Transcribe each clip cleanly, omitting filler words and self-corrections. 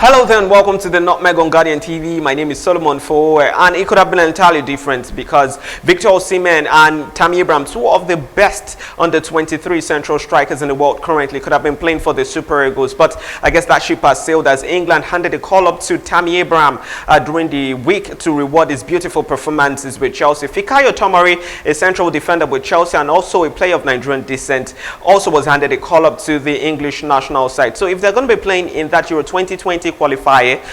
Hello then, welcome to the Nutmeg on Guardian TV. My name is Solomon Fowowe, and it could have been entirely different because Victor Osimhen and Tammy Abraham, two of the best under 23 central strikers in the world currently, could have been playing for the Super Eagles. But I guess that ship has sailed as England handed a call up to Tammy Abraham during the week to reward his beautiful performances with Chelsea. Fikayo Tomori, a central defender with Chelsea and also a player of Nigerian descent, also was handed a call up to the English national side. So if they're going to be playing in that Euro 2020 qualifier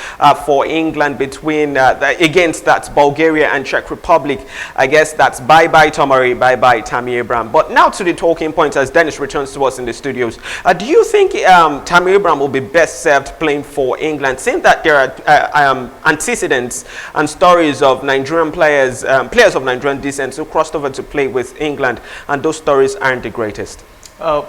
for England between against that Bulgaria and Czech Republic, I guess that's bye-bye Tomori, bye-bye Tammy Abraham. But now to the talking points as Dennis returns to us in the studios. Do you think Tammy Abraham will be best served playing for England, seeing that there are antecedents and stories of Nigerian players, players of Nigerian descent who crossed over to play with England, and those stories aren't the greatest?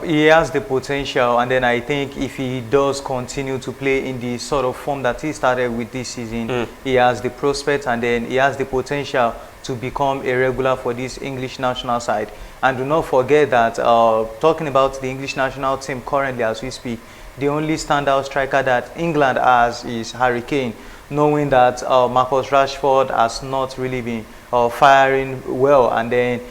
He has the potential, and then I think if he does continue to play in the sort of form that he started with this season, he has the prospect and then he has the potential to become a regular for this English national side. And do not forget that talking about the English national team currently as we speak, the only standout striker that England has is Harry Kane, knowing that Marcus Rashford has not really been firing well, and then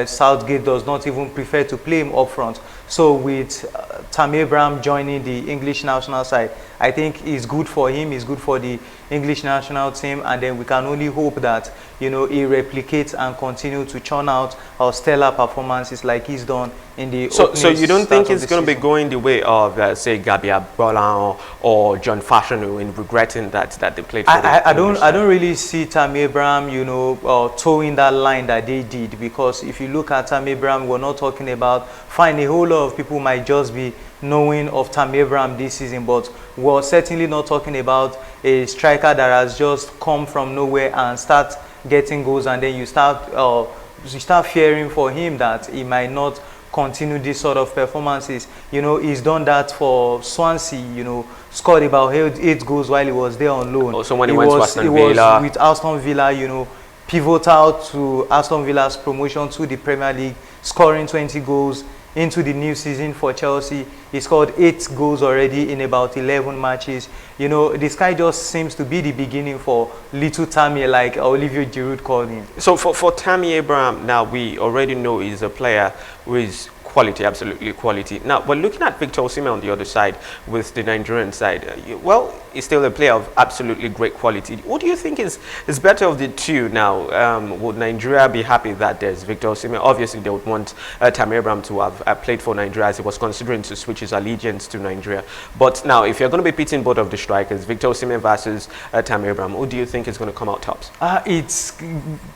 Southgate does not even prefer to play him up front. So with Tammy Abraham joining the English national side, I think it's good for him, it's good for the English national team, and then we can only hope that, you know, he replicates and continue to churn out stellar performances like he's done in the So you don't think it's going to be going the way of, say, Gabi Abola or John Fashanu in regretting that they played for I don't really see Tammy Abraham, you know, towing that line that they did, because if you look at Tammy Abraham, we're not talking about, fine, a whole lot of people might just be knowing of Tammy Abraham this season, but we're certainly not talking about a striker that has just come from nowhere and start getting goals, and then you start fearing for him that he might not continue this sort of performances. You know, he's done that for Swansea, you know, scored about 8 goals while he was there on loan. Also when he went to Aston Villa. Was with Aston Villa, you know, pivotal to Aston Villa's promotion to the Premier League, scoring 20 goals. Into the new season for Chelsea, he scored 8 goals already in about 11 matches. You know, this guy just seems to be the beginning for little Tammy, like Olivier Giroud called him. So for Tammy Abraham, now we already know he's a player who is quality, absolutely quality. Now, we're looking at Victor Osimhen on the other side with the Nigerian side. Well, he's still a player of absolutely great quality. What do you think is better of the two now? Would Nigeria be happy that there's Victor Osimhen? Obviously, they would want Tammy Abraham to have played for Nigeria, as he was considering to switch his allegiance to Nigeria. But now, if you're going to be pitting both of the strikers, Victor Osimhen versus Tammy Abraham, who do you think is going to come out tops? It's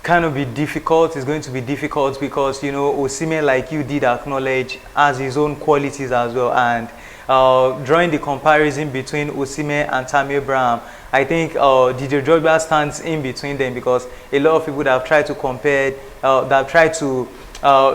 kind of be difficult. It's going to be difficult because, you know, Osimhen, like you did acknowledge, has his own qualities as well, and drawing the comparison between Osimhen and Tammy Abraham, I think Didier Drogba stands in between them, because a lot of people that have tried to compare, that have tried to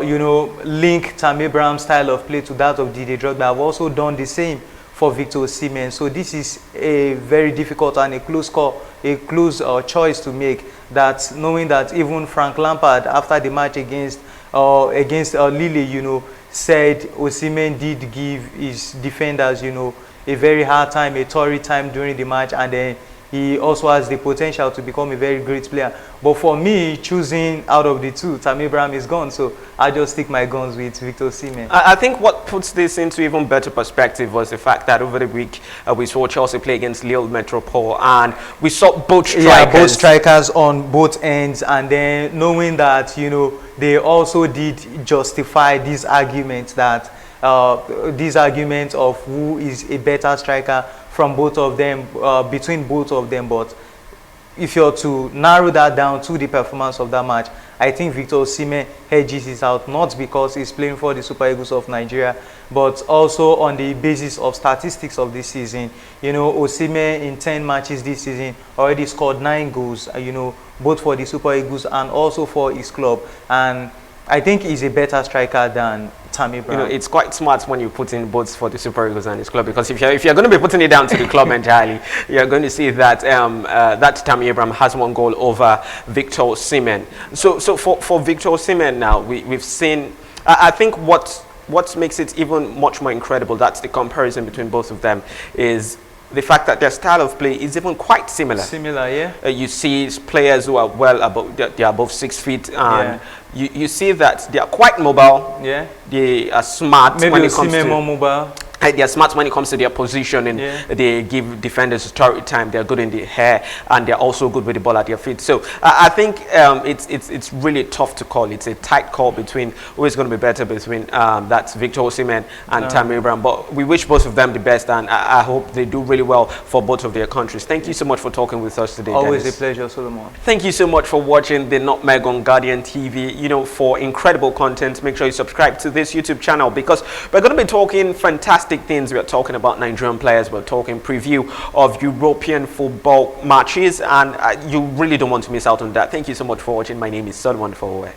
you know, link Tammy Abraham's style of play to that of Didier Drogba, have also done the same for Victor Osimhen. So this is a very difficult and a close call, a close choice to make. That knowing that even Frank Lampard, after the match against Lille, you know, said Osimhen did give his defenders, you know, a very hard time, a torrid time during the match, and then he also has the potential to become a very great player. But for me, choosing out of the two, Tammy Abraham is gone, so I just stick my guns with Victor Osimhen. I think what puts this into even better perspective was the fact that over the week we saw Chelsea play against Lille Metropole, and we saw both strikers. Yeah, both strikers on both ends, and then knowing that, you know, they also did justify these arguments that of who is a better striker from both of them, between both of them. But if you're to narrow that down to the performance of that match, I think Victor Osimhen hedges it out, not because he's playing for the Super Eagles of Nigeria, but also on the basis of statistics of this season. You know, Osimhen in 10 matches this season already scored 9 goals, you know, both for the Super Eagles and also for his club. And I think he's a better striker than Tammy Abraham. You know, it's quite smart when you put in both for the Super Eagles and his club, because if you're going to be putting it down to the club entirely, you're going to see that that Tammy Abraham has 1 goal over Victor Osimhen. So for Victor Osimhen now, we've seen, I think what makes it even much more incredible, that's the comparison between both of them, is the fact that their style of play is even quite similar. Similar, yeah. You see players who are well above, they're above 6 feet, and you see that they are quite mobile. Yeah. They are smart. Maybe when it comes to more mobile. They're smart when it comes to their position, and they give defenders story time. They're good in the air, and they're also good with the ball at their feet. So I think it's really tough to call. It's a tight call between who is going to be better between that's Victor Osimhen and Tammy Abraham. But we wish both of them the best, and I hope they do really well for both of their countries. Thank you so much for talking with us today. Always Dennis. a pleasure, Solomon. Thank you so much for watching the Nutmeg on Guardian TV. You know, for incredible content, make sure you subscribe to this YouTube channel, because we're going to be talking fantastic things. We're talking about Nigerian players, we're talking preview of European football matches, and you really don't want to miss out on that. Thank you so much for watching. My name is Fowowe.